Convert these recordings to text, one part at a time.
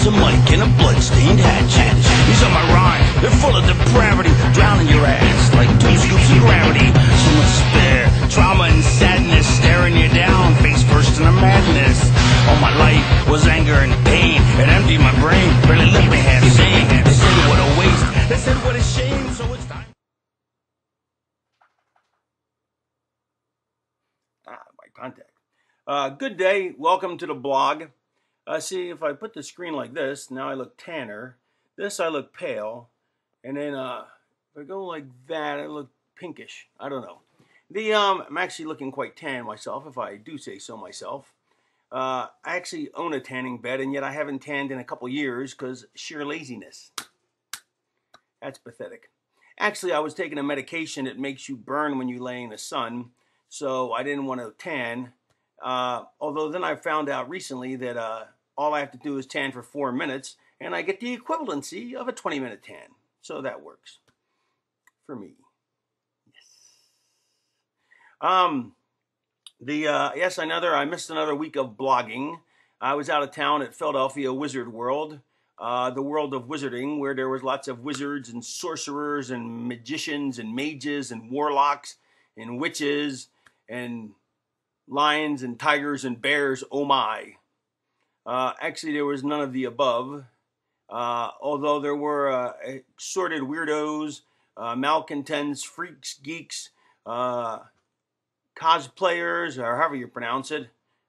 a mic and a bloodstained hatchet. These are my rhymes, they're full of depravity, drowning your ass like 2 scoops of gravity. So much despair, trauma and sadness, staring you down, face first in a madness. All my life was anger and pain, it emptied my brain, barely left me half sane. They said what a waste, they said what a shame, so it's time. My contact. Good day, welcome to the blog. See, if I put the screen like this, now I look tanner. This I look pale, and then if I go like that, I look pinkish. I don't know. I'm actually looking quite tan myself, if I do say so myself. I actually own a tanning bed, and yet I haven't tanned in a couple years because sheer laziness. That's pathetic. Actually, I was taking a medication that makes you burn when you lay in the sun, so I didn't want to tan. Although then I found out recently that all I have to do is tan for 4 minutes, and I get the equivalency of a 20-minute tan. So that works for me. Yes. Yes, I missed another week of blogging. I was out of town at Philadelphia Wizard World, the world of wizarding, where there was lots of wizards and sorcerers and magicians and mages and warlocks and witches and lions and tigers and bears. Oh my. Actually, there was none of the above, although there were assorted weirdos, malcontents, freaks, geeks, cosplayers, or however you pronounce it,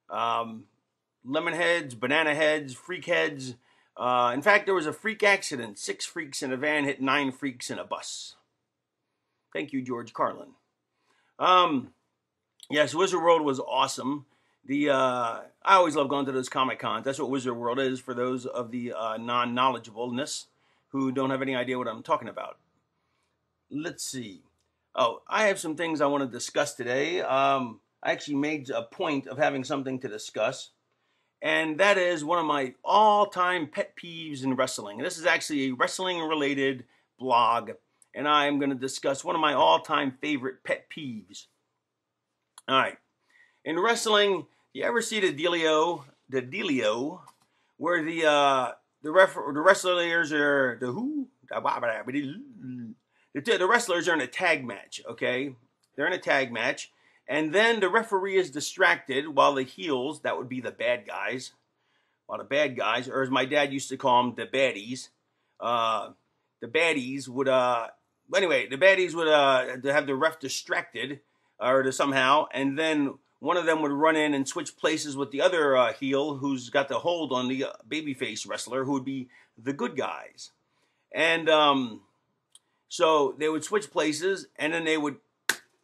lemon heads, banana heads, freak heads. In fact, there was a freak accident. 6 freaks in a van hit 9 freaks in a bus. Thank you, George Carlin. Yes, Wizard World was awesome. I always love going to those Comic Cons. That's what Wizard World is for those of the non-knowledgeableness who don't have any idea what I'm talking about. Let's see. Oh, I have some things I want to discuss today. I actually made a point of having something to discuss, and that is one of my all-time pet peeves in wrestling. This is actually a wrestling-related blog, and I'm going to discuss one of my all-time favorite pet peeves. All right. In wrestling, you ever see the dealio, where the wrestlers are the wrestlers are in a tag match, okay? They're in a tag match, and then the referee is distracted while the heels, that would be the bad guys, or as my dad used to call them, the baddies, would have the ref distracted, or somehow, and then one of them would run in and switch places with the other heel who's got the hold on the babyface wrestler, who would be the good guys. And so they would switch places, and then they would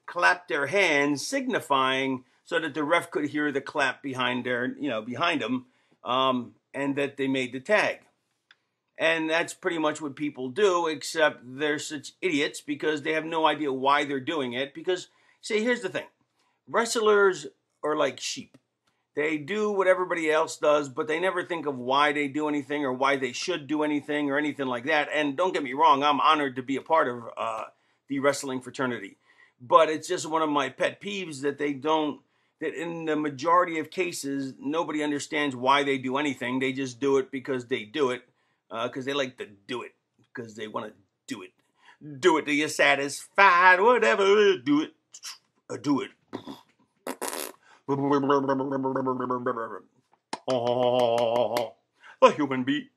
clap their hands, signifying so that the ref could hear the clap behind them, and that they made the tag. And that's pretty much what people do, except they're such idiots because they have no idea why they're doing it. Because, see, here's the thing. Wrestlers are like sheep. They do what everybody else does, but they never think of why they do anything or why they should do anything or anything like that. And don't get me wrong, I'm honored to be a part of the wrestling fraternity. But it's just one of my pet peeves that that in the majority of cases, nobody understands why they do anything. They just do it because they do it, because they like to do it, because they want to do it. Do it till you're satisfied, whatever, do it. Do it. Oh, a human being.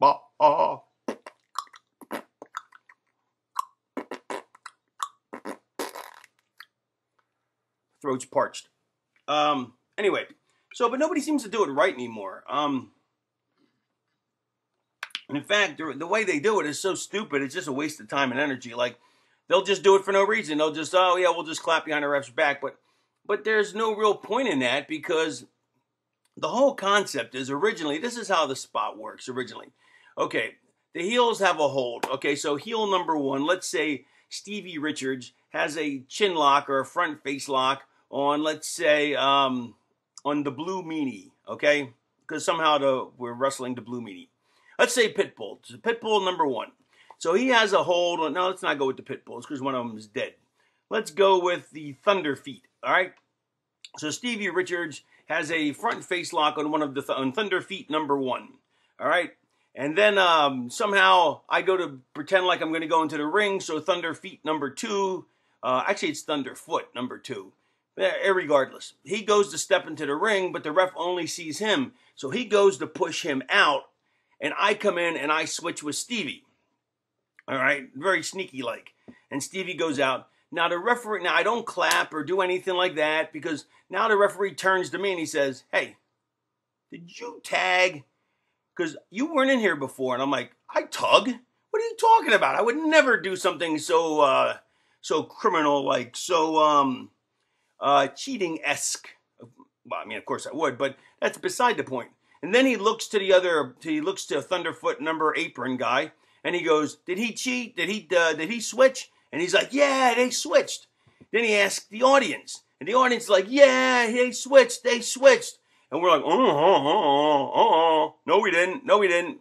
Throat's parched. Anyway, but nobody seems to do it right anymore. And in fact, the way they do it is so stupid, it's just a waste of time and energy. Like, they'll just do it for no reason. They'll just, oh yeah, we'll just clap behind the ref's back. But there's no real point in that, because the whole concept is originally, this is how the spot works originally. Okay, the heels have a hold. Okay, so heel number 1, let's say Stevie Richards has a chin lock or a front face lock on, let's say, on the Blue Meanie, okay? Because somehow we're wrestling the Blue Meanie. Let's say Pitbull. So Pitbull number 1. So he has a hold on, no, let's not go with the Pitbulls because one of them is dead. Let's go with the Thunder Feet, all right? So Stevie Richards has a front face lock on one of the on Thunder Feet number 1, all right? And then somehow I go to pretend like I'm going to go into the ring. So Thunder Feet number 2, actually it's Thunder Foot number 2. Irregardless, he goes to step into the ring, but the ref only sees him. So he goes to push him out, and I come in and I switch with Stevie. All right, very sneaky like. And Stevie goes out. Now the referee, now I don't clap or do anything like that because now the referee turns to me and he says, "Hey, did you tag? Because you weren't in here before." And I'm like, "I tug? What are you talking about? I would never do something so so criminal, like so cheating-esque." Well, I mean, of course I would, but that's beside the point. And then he looks to Thunderfoot number apron guy, and he goes, "Did he cheat? Did he switch?" And he's like, "Yeah, they switched." Then he asks the audience, and the audience is like, "Yeah, they switched. And we're like, no, we didn't.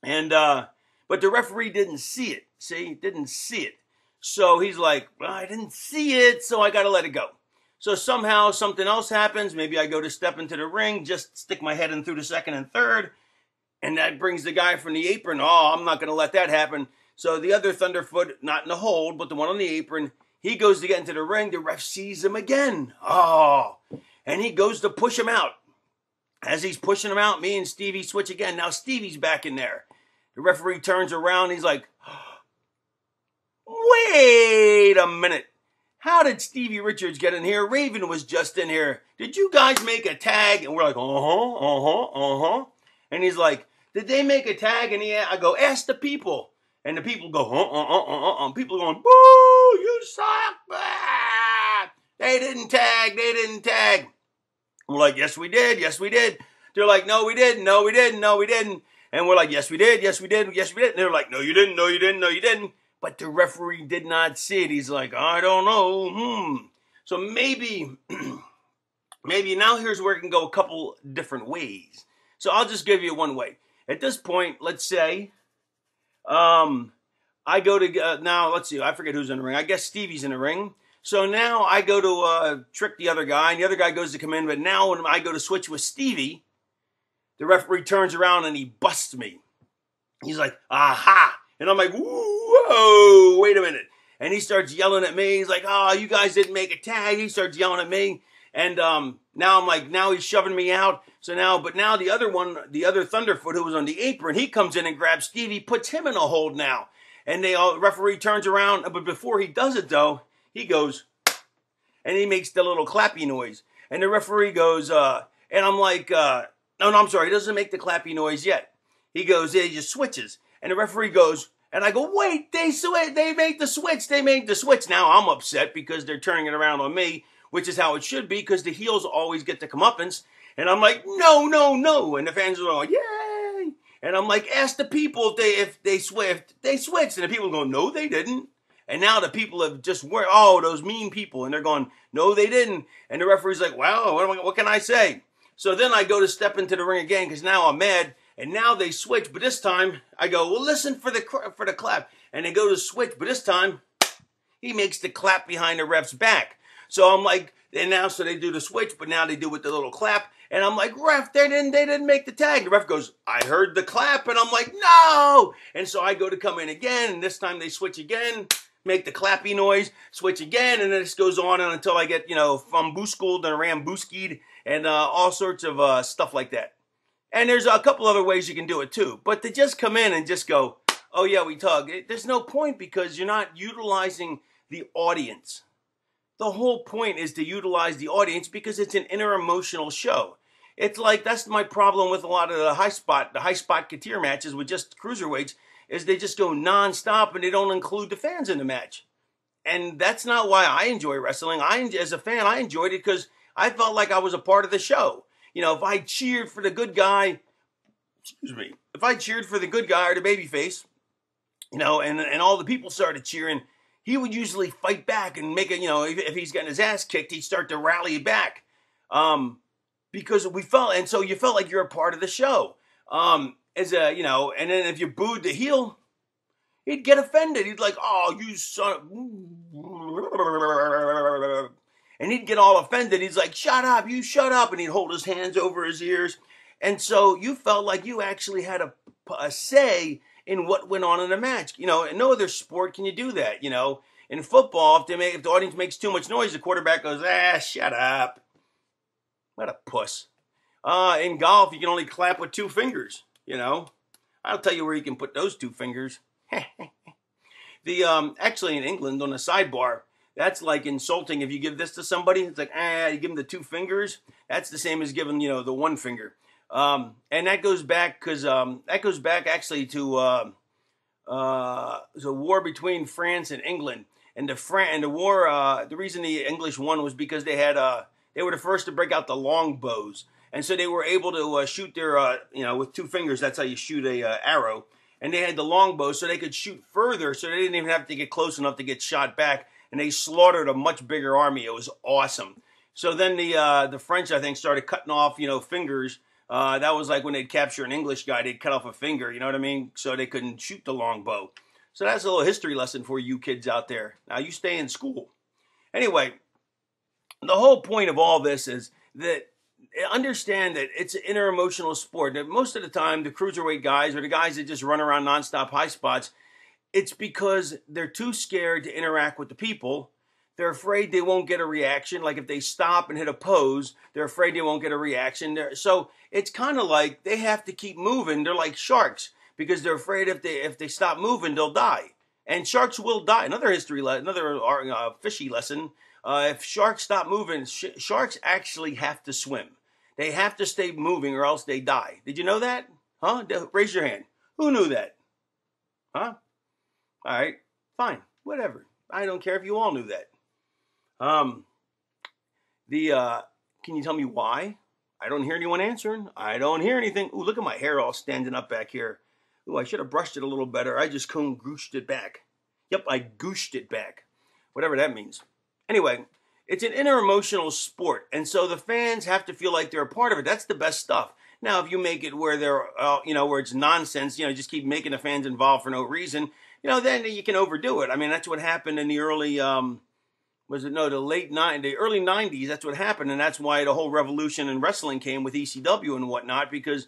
And, but the referee didn't see it. See, didn't see it. So he's like, "Well, I didn't see it, so I got to let it go." So somehow something else happens. Maybe I go to step into the ring, just stick my head in through the second and third. And that brings the guy from the apron. Oh, I'm not going to let that happen. So the other Thunderfoot, not in the hold, but the one on the apron, he goes to get into the ring. The ref sees him again. Oh, and he goes to push him out. As he's pushing him out, me and Stevie switch again. Now Stevie's back in there. The referee turns around. He's like, "Wait a minute. How did Stevie Richards get in here? Raven was just in here. Did you guys make a tag?" And we're like, And he's like, "Did they make a tag?" And I go, "Ask the people." And the people go, People are going, "Boo, you suck. Ah, they didn't tag. We're like, "Yes, we did. They're like, "No, we didn't. And we're like, "Yes, we did. And they're like, "No, you didn't. But the referee did not see it. He's like, "I don't know. So maybe now here's where it can go a couple different ways. So I'll just give you one way. At this point, let's say, I go to, now let's see, I forget who's in the ring. I guess Stevie's in the ring. So now I go to trick the other guy, and the other guy goes to come in. But now when I go to switch with Stevie, the referee turns around and he busts me. He's like, "Aha!" And I'm like, "Whoa, wait a minute." And he starts yelling at me. He's like, "Oh, you guys didn't make a tag." He starts yelling at me. And now I'm like, now he's shoving me out. So now the other Thunderfoot who was on the apron, he comes in and grabs Stevie, puts him in a hold now. And the referee turns around. But before he does it, though, he goes, and he makes the little clappy noise. And the referee goes, and I'm like, no, I'm sorry. He doesn't make the clappy noise yet. He goes, yeah, he just switches. And the referee goes, and I go, "Wait, they made the switch. Now I'm upset because they're turning it around on me, which is how it should be because the heels always get the comeuppance. And I'm like, no. And the fans are like, "Yay." And I'm like, "Ask the people if they switched. And the people go, "No, they didn't." And now the people have just those mean people. And they're going, "No, they didn't." And the referee's like, "Well, what can I say?" So then I go to step into the ring again because now I'm mad. And now they switch, but this time I go, "Well, listen for the clap." And they go to switch, but this time he makes the clap behind the ref's back. So I'm like, and now so they do the switch, but now they do with the little clap. And I'm like, "Ref, they didn't make the tag." The ref goes, "I heard the clap," and I'm like, "No!" And so I go to come in again, and this time they switch again, make the clappy noise, switch again, and then this goes on until I get, fumbooskled and rambooskied and all sorts of stuff like that. And there's a couple other ways you can do it too. But to just come in and just go, "Oh yeah, we tug," there's no point because you're not utilizing the audience. The whole point is to utilize the audience because it's an inter-emotional show. It's like, that's my problem with a lot of the high spot Katir matches with just cruiserweights, is they just go nonstop and they don't include the fans in the match. And that's not why I enjoy wrestling. As a fan, I enjoyed it because I felt like I was a part of the show. If I cheered for the good guy, if I cheered for the good guy or the babyface, and all the people started cheering, he would usually fight back and make it, if he's getting his ass kicked, he'd start to rally back. Because so you felt like you're a part of the show. And then if you booed the heel, he'd get offended. He'd like, "Oh, you son of..." And he'd get all offended. He's like, "Shut up, you shut up." And he'd hold his hands over his ears. And so you felt like you actually had a say in what went on in the match. You know, in no other sport can you do that. You know, in football, if the audience makes too much noise, the quarterback goes, shut up. What a puss. In golf, you can only clap with 2 fingers. You know, I'll tell you where you can put those 2 fingers. Actually in England on the sidebar, that's like insulting. If you give this to somebody, it's like, you give them the 2 fingers. That's the same as giving, the 1 finger. And that goes back actually to the war between France and England. And the war, the reason the English won was because they were the first to break out the long bows. And so they were able to shoot their, with 2 fingers. That's how you shoot a arrow. And they had the long bow so they could shoot further, so they didn't even have to get close enough to get shot back. And they slaughtered a much bigger army. It was awesome. So then the French, I think, started cutting off, fingers. That was like when they'd capture an English guy, they'd cut off a finger, you know what I mean? So they couldn't shoot the long bow. So that's a little history lesson for you kids out there. Now you stay in school. Anyway, the whole point of all this is that understand that it's an inter-emotional sport. That most of the time, the cruiserweight guys or the guys that just run around nonstop high spots, it's because they're too scared to interact with the people. They're afraid they won't get a reaction. Like if they stop and hit a pose, they're afraid they won't get a reaction. So it's kind of like they have to keep moving. They're like sharks because they're afraid if they stop moving, they'll die. And sharks will die. Another fishy lesson. If sharks stop moving, sharks actually have to swim. They have to stay moving or else they die. Did you know that? Huh? Raise your hand. Who knew that? Huh? All right. Fine. Whatever. I don't care if you all knew that. Can you tell me why? I don't hear anyone answering. I don't hear anything. Ooh, look at my hair all standing up back here. Ooh, I should have brushed it a little better. I just gooshed it back. Yep, I gooshed it back. Whatever that means. Anyway, it's an inter-emotional sport, and so the fans have to feel like they're a part of it. That's the best stuff. Now, if you make it where they're, where it's nonsense, just keep making the fans involved for no reason, then you can overdo it. I mean, that's what happened in the early, the early 90s. That's what happened, and that's why the whole revolution in wrestling came with ECW and whatnot, because,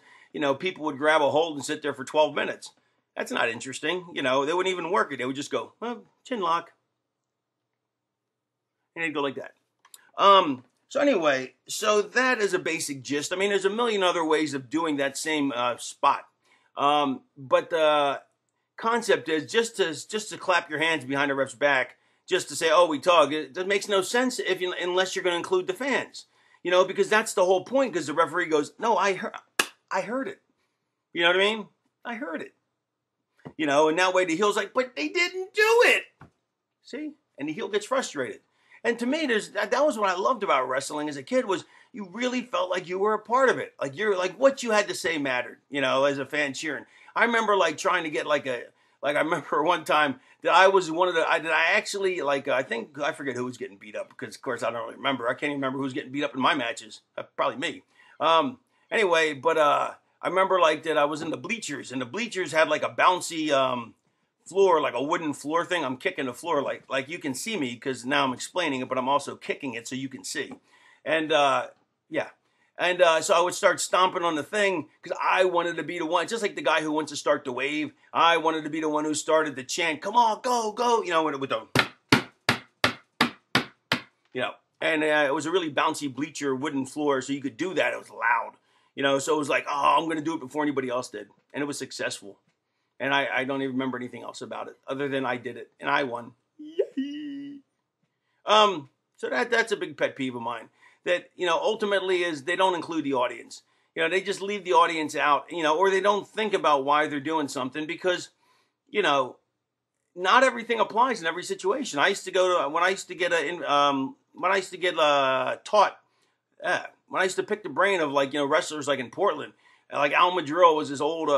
people would grab a hold and sit there for 12 minutes. That's not interesting. They wouldn't even work it. They would just go, well, chin lock. And they'd go like that. So anyway, so that is a basic gist. I mean, there's a million other ways of doing that same spot. But the concept is just to clap your hands behind a ref's back, just to say, oh, we talk. That makes no sense unless you're going to include the fans. Because that's the whole point, because the referee goes, no, I heard it. You know what I mean? I heard it. And that way the heel's like, but they didn't do it. See? And the heel gets frustrated. And to me, that was what I loved about wrestling as a kid, was you really felt like you were a part of it. Like what you had to say mattered, as a fan cheering. I remember trying to get I remember one time that I was I forget who was getting beat up, because of course I don't really remember. I can't even remember who was getting beat up in my matches. Probably me. Anyway, but I remember that I was in the bleachers, and the bleachers had a bouncy floor, like a wooden floor thing. I'm kicking the floor like you can see me, because now I'm explaining it, but I'm also kicking it so you can see. And yeah. And so I would start stomping on the thing, because I wanted to be the one, just like the guy who wants to start the wave. I wanted to be the one who started the chant, come on, go, go, with the, and it was a really bouncy bleacher wooden floor, so you could do that. It was loud, so it was like, oh, I'm going to do it before anybody else did. And it was successful. And I don't even remember anything else about it, other than I did it, and I won. Yay! So that's a big pet peeve of mine. That, ultimately is they don't include the audience. They just leave the audience out, or they don't think about why they're doing something, because, not everything applies in every situation. I used to go to, when I used to get taught, when I used to pick the brain of wrestlers in Portland, Al Madrill was this old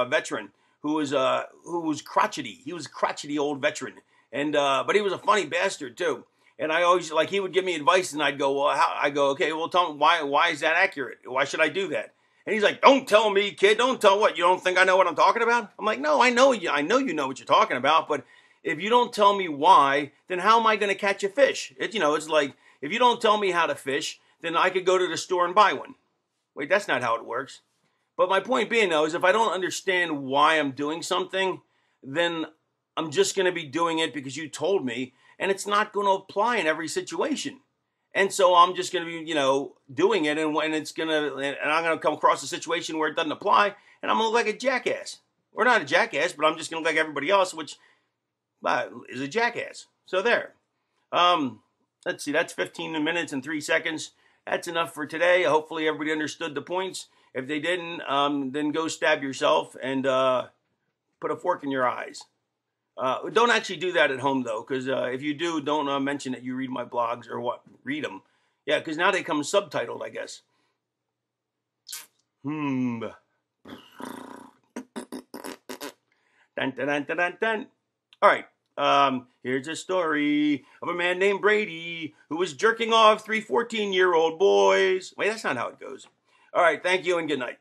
veteran who was crotchety. He was a crotchety old veteran, and but he was a funny bastard too. And I always, he would give me advice, and I'd go, well, okay, well, tell me, why is that accurate? Why should I do that? And he's like, don't tell me, kid, don't tell what? You don't think I know what I'm talking about? I'm like, no, I know you know what you're talking about, but if you don't tell me why, then how am I going to catch a fish? It's like, if you don't tell me how to fish, then I could go to the store and buy one. Wait, that's not how it works. But my point being, though, is if I don't understand why I'm doing something, then I'm just going to be doing it because you told me, and it's not going to apply in every situation. And so I'm just going to be, doing it, and when it's going to, and I'm going to come across a situation where it doesn't apply, and I'm going to look like a jackass. Or not a jackass, but I'm just going to look like everybody else, which is a jackass. So there. Let's see, that's 15 minutes and 3 seconds. That's enough for today. Hopefully everybody understood the points. If they didn't, then go stab yourself and put a fork in your eyes. Don't actually do that at home, though, because if you do, don't mention that you read my blogs or what. Read them. Yeah, because now they come subtitled, I guess. Dun, dun, dun, dun, dun, dun. All right. Here's a story of a man named Brady who was jerking off 3 14-year-old boys. Wait, that's not how it goes. All right, thank you and good night.